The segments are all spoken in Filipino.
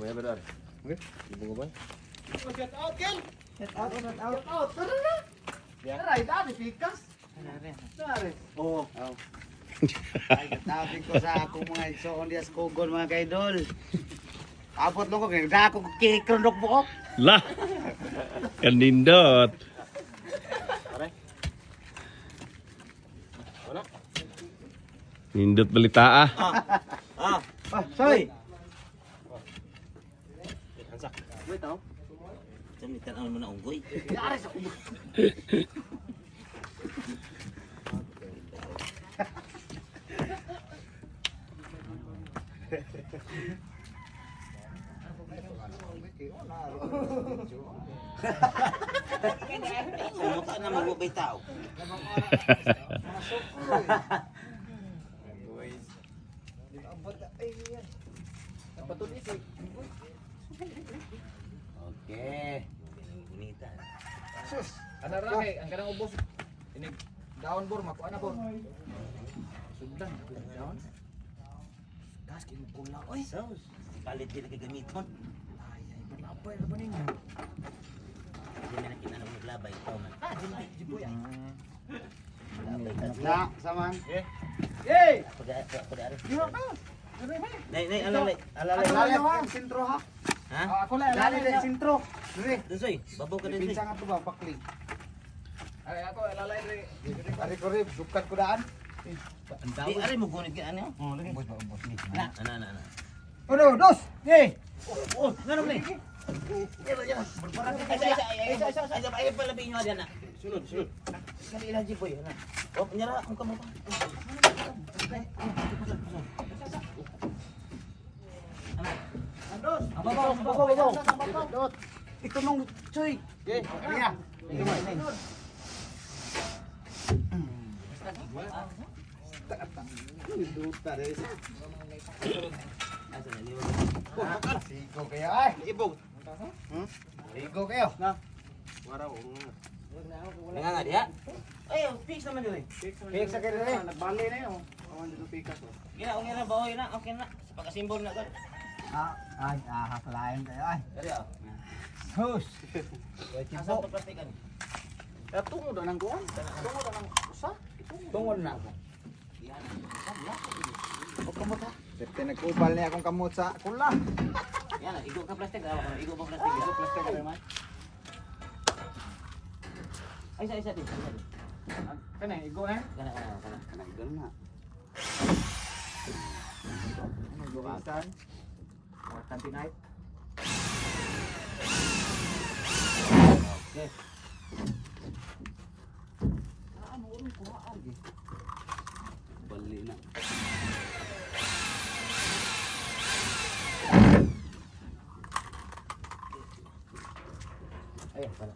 May benar. Okay. Ibu ko ba? Get out, Ken! Get out, get out. Get out! Tara na! Tara, dati pikas! Tara. Oo. Ay, katabi ko sa akong mga igsoon diya sa kugon mga kaidol. Abot lang ko, kaya ako kikrondok mo ko. Lah. Kanindot. Pare. Wala. Nindot balita ah. Ah, soy. Hansak. Wait, oh. Samitan mo na unggoy. Yari sa kugon. Sumuta na magbubay tao. Okay. Gunita. Sus. Ana ra kay ang kanang ubos. Inig daon bor mako ana bor. Sugdan daon. Gas kin kula oy. Sos. Palit din kay gamiton. Ay panapay ra ba ninyo? Hindi na kinanong maglabay ikaw man. Di boy. Na, saman. Yey! Ako dari. Di ba? Dere ba? Nay, alalay. Alalay, Alalay. lalit sintro ha. Ha? Ako lang Lalit lalay. sintro. Dire. Dusoy, babaw ka din. Pinsa nga to ba bakli. Ay ako lalay dere. Ari ko rib, dukat ko daan. Di ari mo gunit ka ano? Oh, lagi. Bos, bos. Na, ana. Ano, dos. Yey. Oh, ngano ni? Ay, palabi nyo diyan na. Sunod. Kali ilang jiboy na. Oh, nyara kung kamo pa. Babaw. Ito nung choy. Yey, ariya. Duta deh. Asa na liwa. Sigo kayo ay. Ibog. Sigo kayo. Na. Waraw. Nga dia. Ay, fix naman dili. Kaya sa kayo rin. Nagbali na yun. Awan dito pikas. Gina, ungira bahoy na, okay na. Sa pagka-symbol na kan. Ay, hapalayan kayo ay. Dali ah. Hus. Asa to plastikan? Tungod na ng kuwan. Tungod na ng usa. Tungod na ako. O kamot ha. Dito nagkubal niya akong kamot sa kula. Yan, igo ka plastik, igo pa plastik. Igo plastik ka naman. Ay, isa din. Kana igo eh. Kana. Kanagdan na. Ano guwasan? Important tonight. Okay. Ano ulo ko agi. Bali na. Ayun, kana.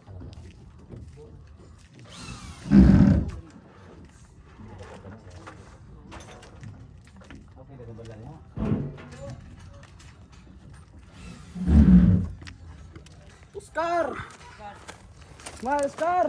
Okay, nagabala niya. Oscar! Smile, Oscar!